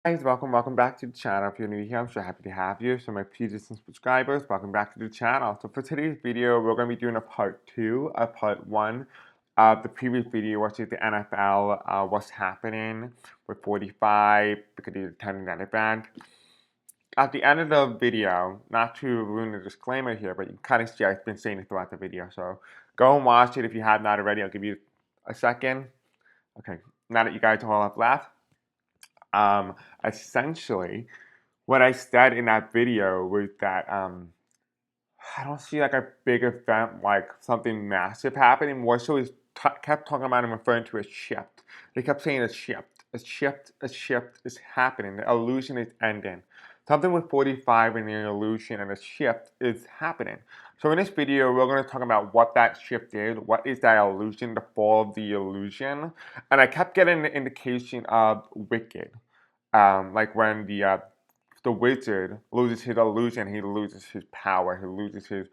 Guys, welcome back to the channel. If you're new here, I'm so happy to have you. So my previous subscribers, welcome back to the channel. So for today's video, we're going to be doing a part 2 of part 1 of the previous video, which is the NFL, what's happening with 45, because he's attending that event. At the end of the video, not to ruin the disclaimer here, but you can kind of see I've been saying it throughout the video. So go and watch it if you have not already. I'll give you a second. Okay, now that you guys all have left. Essentially, what I said in that video was that I don't see like a big event like something massive happening. More so, he kept talking about and referring to a shift. They kept saying a shift, a shift, a shift is happening. The illusion is ending. Something with 45 and an illusion and a shift is happening. So in this video, we're going to talk about what that shift is, what is that illusion, the fall of the illusion. And I kept getting the indication of Wicked. Like when the wizard loses his illusion, he loses his power, he loses his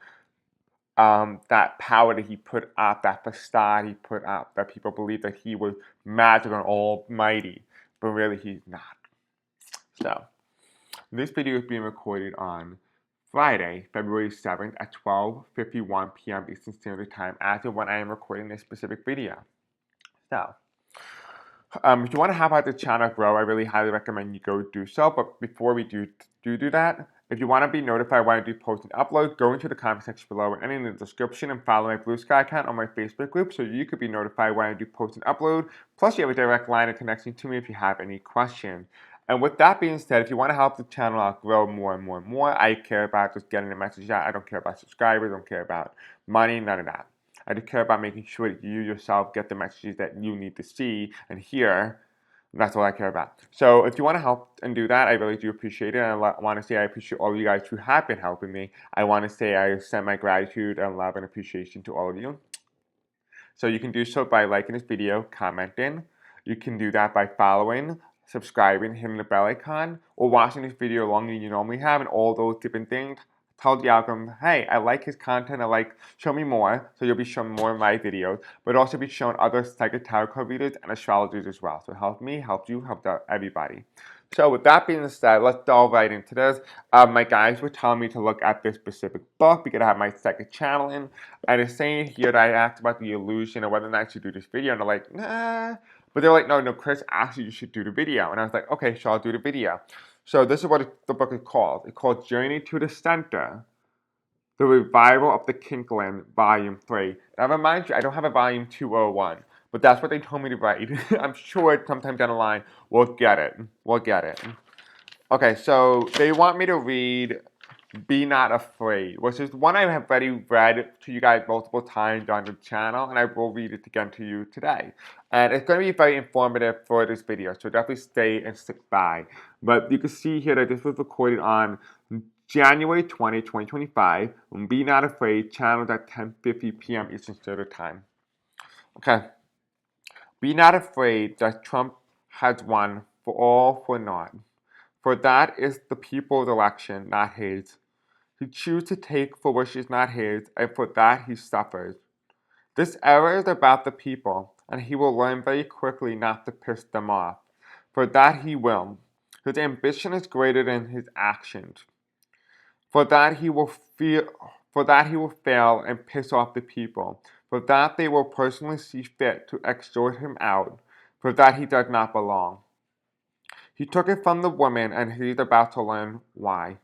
that power that he put up, that facade he put up, that people believe that he was magical and almighty, but really he's not. So, this video is being recorded on Friday, February 7th at 12:51 p.m. Eastern Standard Time, as of when I am recording this specific video. So, if you want to help out the channel grow, I really highly recommend you go do so. But before we do that, if you want to be notified when I do post and upload, go into the comment section below and in the description and follow my Blue Sky account on my Facebook group so you could be notified when I do post and upload. Plus, you have a direct line of connection to me if you have any questions. And with that being said, if you want to help the channel out grow more and more and more, I care about just getting the message out. I don't care about subscribers, I don't care about money, none of that. I just care about making sure that you yourself get the messages that you need to see and hear. That's all I care about. So if you want to help and do that, I really do appreciate it. And I want to say I appreciate all of you guys who have been helping me. I want to say I send my gratitude and love and appreciation to all of you. So you can do so by liking this video, commenting. You can do that by following, subscribing, hitting the bell icon, or watching this video longer than you normally have, and all those different things. Tell the algorithm, hey, I like his content, show me more, so you'll be shown more of my videos, but also be shown other psychic tarot card readers and astrologers as well. So help me, help you, help everybody. So with that being said, let's delve right into this. My guys were telling me to look at this specific book because I have my second channel in, and it's saying here that I asked about the illusion or whether or not I should do this video, and they're like, nah. But they're like, no, Chris, actually you should do the video. And I was like, okay, so I'll do the video. So this is what the book is called. It's called Journey to the Center, The Revival of the Kinkland, Volume 3. Now remind you, I don't have a Volume 201, but that's what they told me to write. I'm sure sometime down the line, we'll get it. We'll get it. Okay, so they want me to read Be Not Afraid, which is one I have already read to you guys multiple times on the channel, and I will read it again to you today. And it's going to be very informative for this video, so definitely stay and stick by. But you can see here that this was recorded on January 20, 2025, on Be Not Afraid, channeled at 10:50 p.m. Eastern Standard Time. Okay. Be not afraid that Trump has won for all for naught. For that is the people's election, not his. He chooses to take for which is not his, and for that he suffers. This error is about the people, and he will learn very quickly not to piss them off. For that he will. His ambition is greater than his actions. For that he will fail and piss off the people. For that they will personally see fit to extort him out. For that he does not belong. He took it from the woman, and he is about to learn why.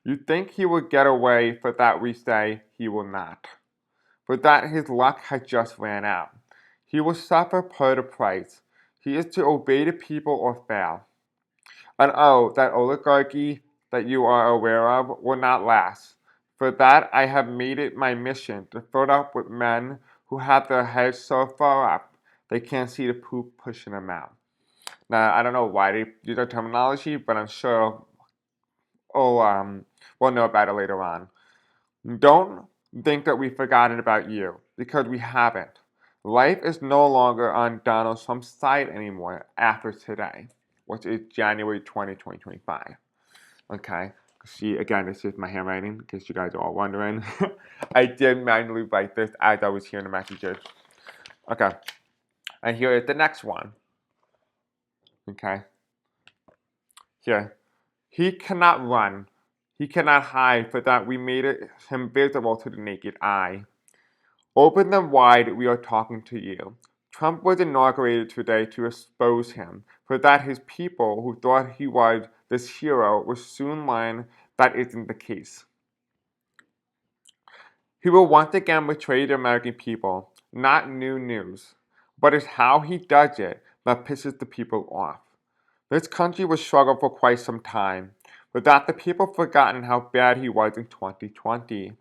You think he will get away, for that we say he will not. For that his luck has just ran out. He will suffer per the price. He is to obey the people or fail. And oh, that oligarchy that you are aware of will not last. For that I have made it my mission to fill up with men who have their heads so far up they can't see the poop pushing them out. Now, I don't know why they use that terminology, but I'm sure we'll know about it later on. Don't think that we've forgotten about you, because we haven't. Life is no longer on Donald Trump's side anymore after today, which is January 20, 2025. Okay, see, again, this is my handwriting, in case you guys are all wondering. I did manually write this as I was hearing the messages. Okay, and here is the next one. Okay. Here. He cannot run. He cannot hide, for that we made him visible to the naked eye. Open them wide, we are talking to you. Trump was inaugurated today to expose him, for that his people who thought he was this hero will soon learn that isn't the case. He will once again betray the American people, not new news, but it's how he does it that pisses the people off. This country will struggle for quite some time, but that the people have forgotten how bad he was in 2020.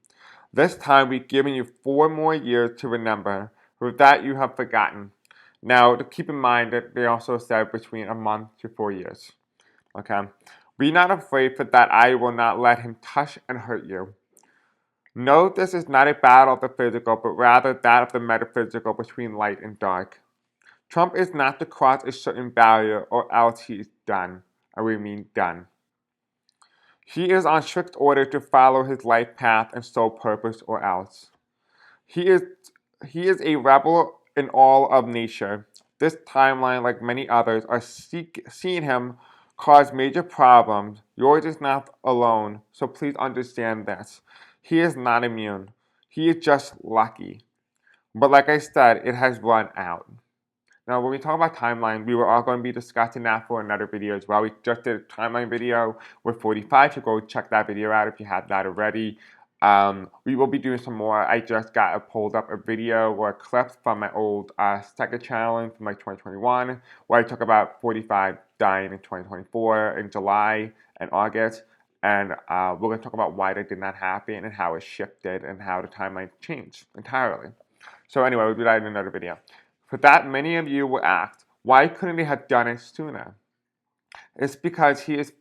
This time we've given you 4 more years to remember, with that you have forgotten. Now, to keep in mind that they also said between a month to 4 years. Okay? Be not afraid, for that I will not let him touch and hurt you. Know this is not a battle of the physical, but rather that of the metaphysical between light and dark. Trump is not to cross a certain barrier, or else he is done. I will mean done. He is on strict order to follow his life path and sole purpose, or else. He is a rebel in all of nature. This timeline, like many others, are seeing him cause major problems. Yours is not alone, so please understand this. He is not immune. He is just lucky. But like I said, it has run out. Now, when we talk about timeline, we were all going to be discussing that for another video as well. We just did a timeline video with 45, so go check that video out if you have that already. We will be doing some more. I just pulled up a video or a clip from my old second challenge from like 2021, where I talk about 45 dying in 2024 in July and August. And we're going to talk about why that did not happen and how it shifted and how the timeline changed entirely. So anyway, we'll do that in another video. For that, many of you will ask, why couldn't they have done it sooner? It's because he's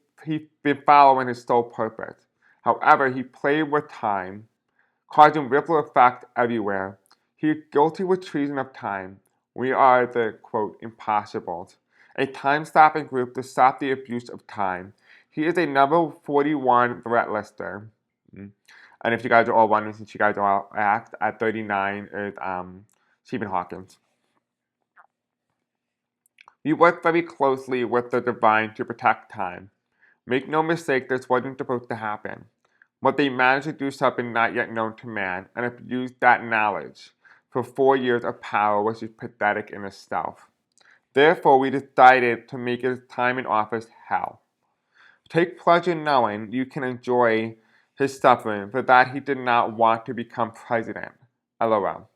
been following his sole purpose. However, he played with time, causing ripple effect everywhere. He is guilty with treason of time. We are the, quote, impossibles, a time-stopping group to stop the abuse of time. He is a number 41 threat lister. And if you guys are all wondering, since you guys all asked, at 39 is Stephen Hawking. We work very closely with the divine to protect time. Make no mistake, this wasn't supposed to happen. But they managed to do something not yet known to man, and abused that knowledge for 4 years of power, which is pathetic in itself. Therefore, we decided to make his time in office hell. Take pleasure knowing you can enjoy his suffering, for that he did not want to become president. LOL.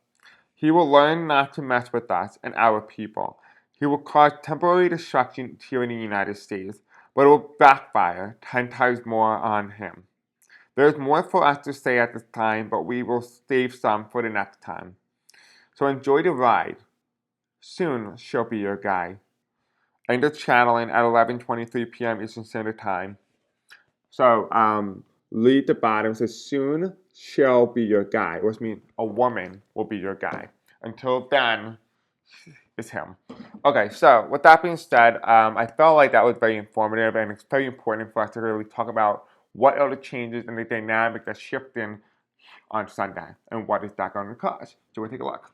He will learn not to mess with us and our people. He will cause temporary destruction here in the United States, but it will backfire 10 times more on him. There is more for us to say at this time, but we will save some for the next time. So enjoy the ride. Soon she'll be your guy. End of channeling at 11:23 p.m. Eastern Standard Time. So, lead the bottom says, soon she'll be your guy, which means a woman will be your guy. Until then, it's him. Okay, so with that being said, I felt like that was very informative, and it's very important for us to really talk about what are the changes in the dynamic that's shifting on Sunday, and what is that going to cause. So we'll take a look.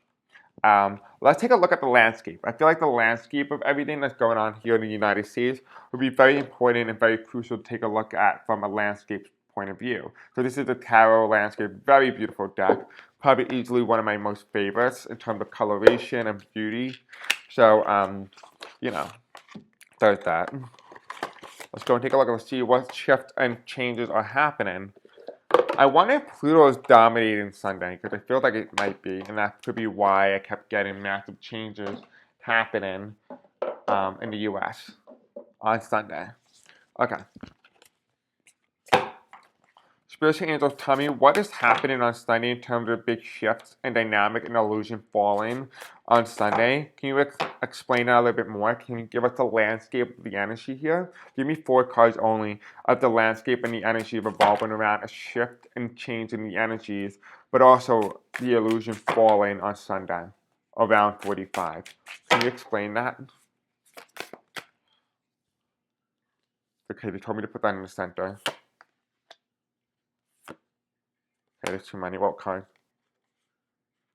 Let's take a look at the landscape. I feel like the landscape of everything that's going on here in the United States would be very important and very crucial to take a look at from a landscape point of view. So this is the tarot landscape, very beautiful deck. Probably easily one of my most favorites in terms of coloration and beauty. So, you know, there's that. Let's go and take a look and see what shifts and changes are happening. I wonder if Pluto is dominating Sunday, because I feel like it might be, and that could be why I kept getting massive changes happening in the US on Sunday. Okay. Spiritual angels, tell me what is happening on Sunday in terms of big shifts and dynamic and illusion falling on Sunday. Can you explain that a little bit more? Can you give us the landscape of the energy here? Give me 4 cards only of the landscape and the energy revolving around a shift and change in the energies, but also the illusion falling on Sunday around 45. Can you explain that? Okay, they told me to put that in the center. Okay, there's too many. What card?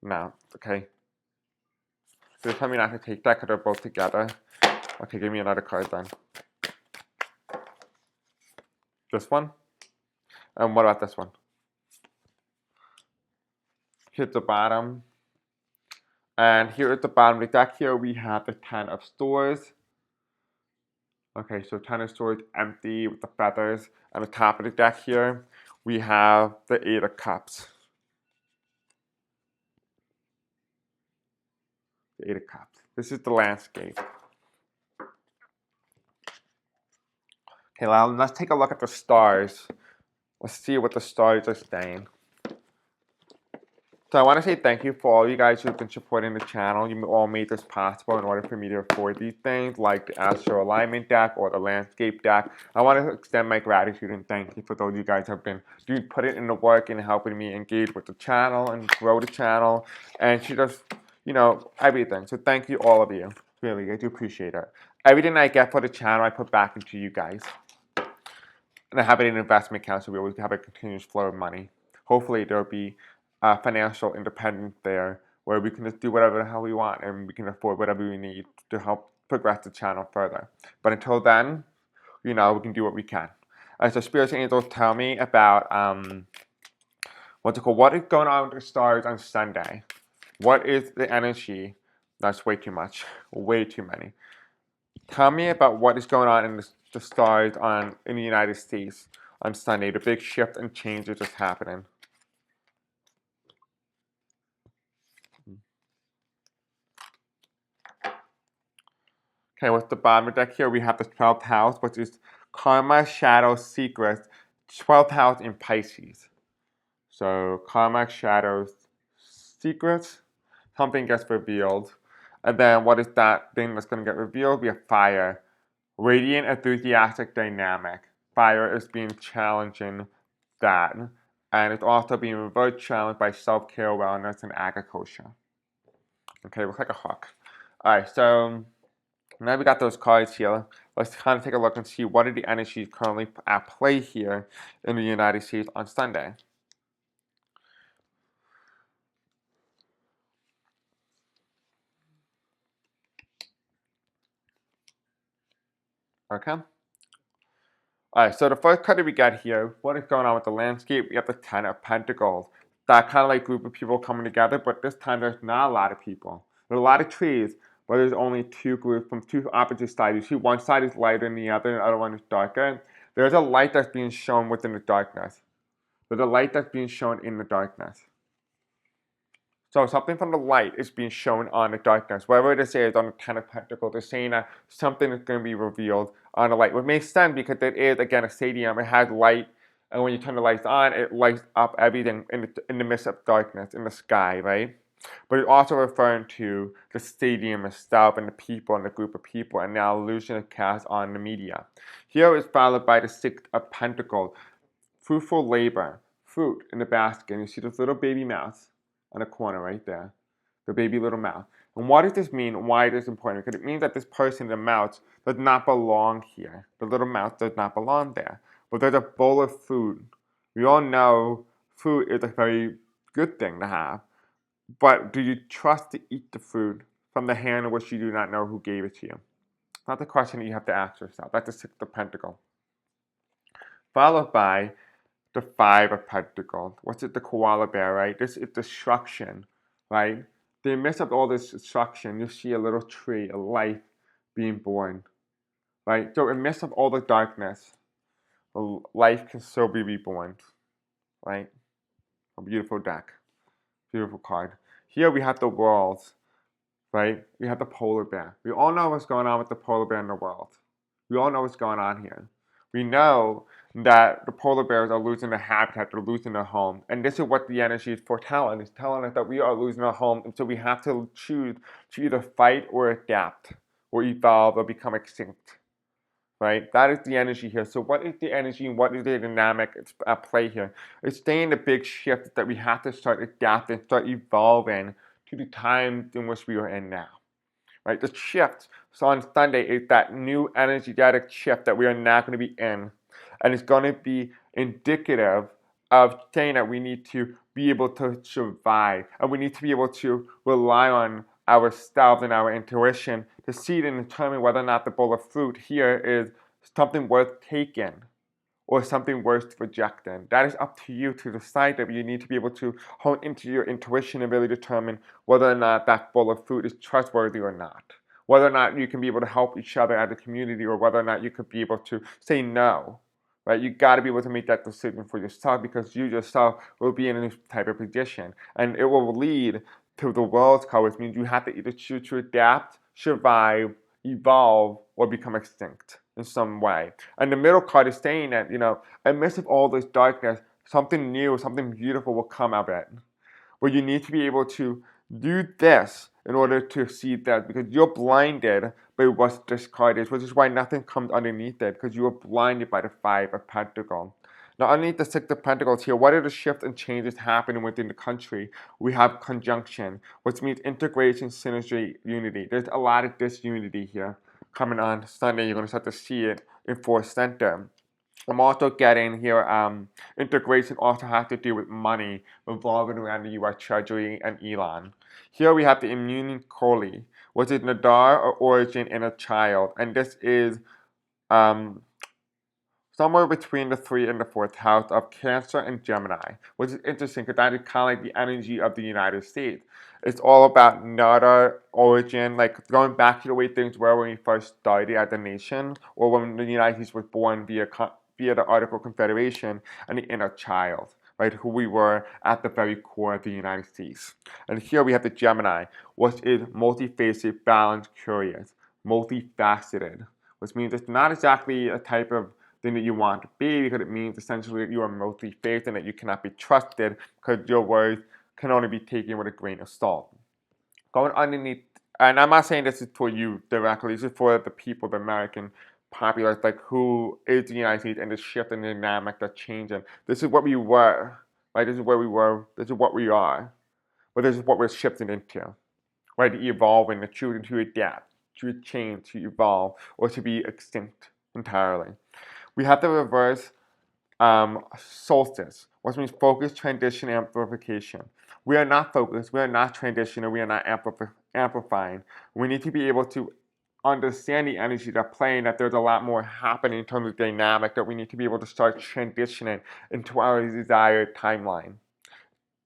No. Okay. So they told me not to take that because they're both together. Okay, give me another card then. This one. And what about this one? Here's the bottom. And here at the bottom of the deck here, we have the 10 of swords. Okay, so 10 of swords empty with the feathers. On the top of the deck here, we have the 8 of cups. The 8 of cups. This is the landscape. Okay, now let's take a look at the stars. Let's see what the stars are saying. So I want to say thank you for all you guys who've been supporting the channel. You all made this possible in order for me to afford these things, like the Astro Alignment deck or the Landscape deck. I want to extend my gratitude and thank you for those of you guys who have been putting in the work and helping me engage with the channel and grow the channel and to just, everything. So thank you, all of you. Really, I do appreciate it. Everything I get for the channel, I put back into you guys. And I have it in an investment account so we always have a continuous flow of money. Hopefully there'll be financial independence there where we can just do whatever the hell we want and we can afford whatever we need to help progress the channel further. But until then, we can do what we can. So spiritual angels tell me about what is going on with the stars on Sunday? What is the energy? That's way too much. Way too many. Tell me about what is going on in the stars in the United States on Sunday. The big shift and changes is happening. Okay, with the bottom of the deck here, we have the 12th house, which is Karma, Shadow, Secrets, 12th house in Pisces. So Karma, Shadows, Secrets, something gets revealed. And then what is that thing that's going to get revealed? We have Fire, Radiant, Enthusiastic, Dynamic. Fire is being challenging that. And it's also being reverse challenged by self-care, wellness, and agriculture. Okay, looks like a hawk. Alright, so now we got those cards here. Let's kind of take a look and see what are the energies currently at play here in the United States on Sunday. Okay. Alright, so the first card that we got here, what is going on with the landscape? We have the 10 of Pentacles. That kind of like group of people coming together, but this time there's not a lot of people. There's a lot of trees, but there's only two groups from two opposite sides. You see one side is lighter than the other, and the other one is darker. There's a light that's being shown within the darkness. There's a light that's being shown in the darkness. So something from the light is being shown on the darkness. Whatever this is on the 10 of Pentacles, they're saying that something is going to be revealed on the light. Which makes sense because it is, again, a stadium. It has light, and when you turn the lights on, it lights up everything in the midst of darkness, in the sky, right? But it's also referring to the stadium itself and the people and the group of people and the illusion it casts on the media. Here is followed by the 6 of Pentacles. Fruitful labor, fruit in the basket. And you see this little baby mouse on the corner right there, the baby little mouse. And what does this mean? Why is this important? Because it means that this person, the mouse, does not belong here. The little mouse does not belong there. But there's a bowl of food. We all know food is a very good thing to have. But do you trust to eat the food from the hand in which you do not know who gave it to you? That's the question that you have to ask yourself. That's the 6 of Pentacles. Followed by the 5 of Pentacles. What's it? The koala bear, right? This is destruction, right? In the midst of all this destruction, you see a little tree, a life being born, right? So in the midst of all the darkness, life can still be reborn, right? A beautiful deck, beautiful card. Here we have the world, right? We have the polar bear. We all know what's going on with the polar bear in the world. We all know what's going on here. We know that the polar bears are losing their habitat, they're losing their home. And this is what the energy is foretelling. It's telling us that we are losing our home, and so we have to choose to either fight or adapt, or evolve, or become extinct. Right? That is the energy here. So what is the energy and what is the dynamic at play here? It's saying the big shift that we have to start adapting, start evolving to the time in which we are in now. Right? The shift so on Sunday is that new energetic shift that we are now going to be in. And it's going to be indicative of saying that we need to be able to survive. And we need to be able to rely on ourselves and our intuition to see and determine whether or not the bowl of fruit here is something worth taking or something worse to reject in. That is up to you to decide that. You need to be able to hone into your intuition and really determine whether or not that bowl of food is trustworthy or not. Whether or not you can be able to help each other as a community, or whether or not you could be able to say no. Right? You got to be able to make that decision for yourself, because you yourself will be in this type of position, and it will lead to the world's color, which means you have to either choose to adapt, survive, evolve, or become extinct in some way. And the middle card is saying that, amidst of all this darkness, something new, something beautiful will come of it. But you need to be able to do this in order to see that, because you're blinded by what this card is, which is why nothing comes underneath it, because you are blinded by the Five of Pentacles. Now, underneath the Six of Pentacles here, what are the shifts and changes happening within the country? We have conjunction, which means integration, synergy, unity. There's a lot of disunity here. Coming on Sunday, you're going to start to see it in Fourth Center. I'm also getting here, integration also has to do with money revolving around the U.S. Treasury and Elon. Here we have the immune Koli, which is Nadar or origin in a child, and this is somewhere between the 3rd and the 4th house of Cancer and Gemini, which is interesting because that is kind of like the energy of the United States. It's all about Nadar origin, like going back to the way things were when we first started as a nation, or when the United States was born via the Article of Confederation, and the inner child, right, who we were at the very core of the United States. And here we have the Gemini, which is multifaceted, balanced, curious, multifaceted, which means it's not exactly a type of thing that you want to be, because it means essentially that you are multi-faced and that you cannot be trusted, because your words can only be taken with a grain of salt. Going underneath, and I'm not saying this is for you directly, this is for the people, the American populace, like who is the United States, and the shift and the dynamic that's changing. This is what we were, right? This is where we were, this is what we are, but this is what we're shifting into, right? To evolve and to choose to adapt, to change, to evolve, or to be extinct entirely. We have the reverse solstice, which means focus, transition, amplification. We are not focused, we are not transitioning, we are not amplifying. We need to be able to understand the energy that's playing, that there's a lot more happening in terms of dynamic, that we need to be able to start transitioning into our desired timeline,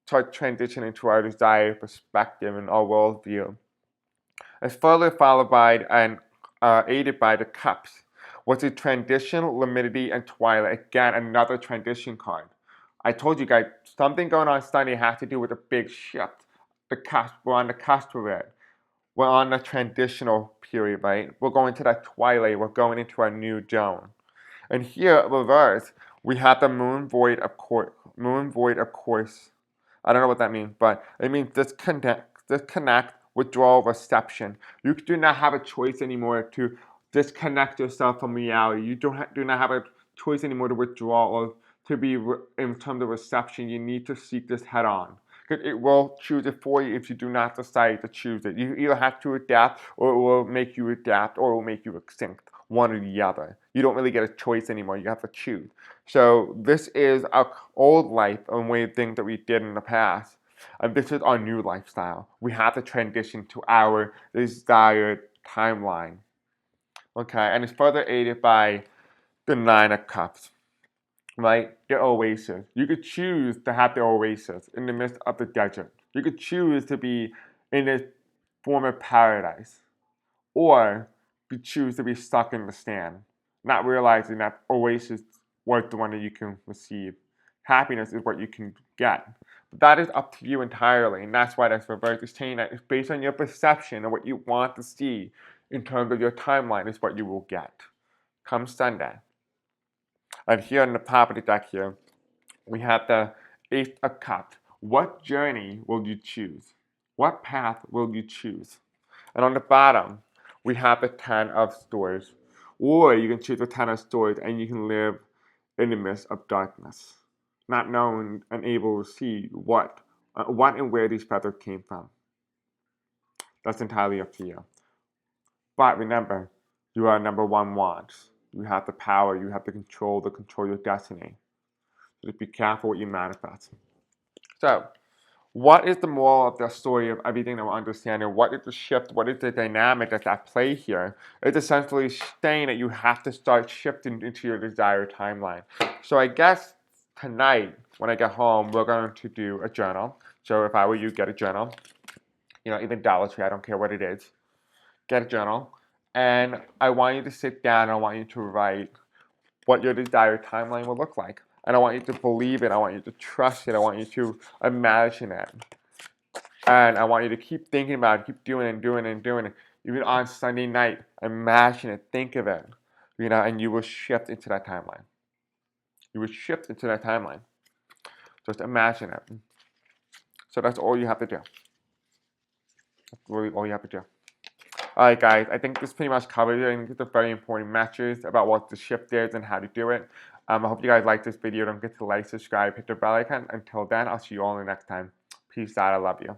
start transitioning to our desired perspective and our worldview. It's further followed by and aided by the cups, which is transition, limidity, and twilight. Again, another transition card. I told you guys, something going on Sunday has to do with a big shift. The cusp, we're on the cusp of it. We're on the transitional period, right? We're going to that twilight. We're going into a new zone. And here, reverse, we have the moon void of course. Moon void of course. I don't know what that means, but it means disconnect, withdrawal, reception. You do not have a choice anymore to disconnect yourself from reality. You do not have a choice anymore to withdraw or to be in terms of reception. You need to seek this head on, because it will choose it for you if you do not decide to choose it. You either have to adapt, or it will make you adapt, or it will make you extinct. One or the other. You don't really get a choice anymore. You have to choose. So this is our old life and way of things that we did in the past. And this is our new lifestyle. We have to transition to our desired timeline. Okay, and it's further aided by the Nine of Cups, right? The oasis. You could choose to have the oasis in the midst of the desert. You could choose to be in this former paradise, or you choose to be stuck in the stand, not realizing that oasis was the one that you can receive. Happiness is what you can get. But that is up to you entirely, and that's why that's reverse. It's saying that it's based on your perception and what you want to see in terms of your timeline is what you will get come Sunday. And here on the top of the deck here, we have the Ace of Cups. What journey will you choose? What path will you choose? And on the bottom, we have the 10 of Swords. Or you can choose the 10 of Swords and you can live in the midst of darkness, not knowing and able to see what and where these feathers came from. That's entirely up to you. But remember, you are number one wants. You have the power, you have the control to control your destiny. So just be careful what you manifest. So, what is the moral of the story of everything that we're understanding? What is the shift? What is the dynamic that's at play here? It's essentially saying that you have to start shifting into your desired timeline. So I guess tonight, when I get home, we're going to do a journal. So if I were you, get a journal. Even Dollar Tree, I don't care what it is. Get a journal. And I want you to sit down. I want you to write what your desired timeline will look like. And I want you to believe it. I want you to trust it. I want you to imagine it. And I want you to keep thinking about it, keep doing it and doing it and doing it. Even on Sunday night, imagine it, think of it, and you will shift into that timeline. You will shift into that timeline. Just imagine it. So that's all you have to do. That's really all you have to do. Alright guys, I think this pretty much covers it. I think it's a very important message about what the shift is and how to do it. I hope you guys like this video. Don't forget to like, subscribe, hit the bell icon. Until then, I'll see you all in the next time. Peace out. I love you.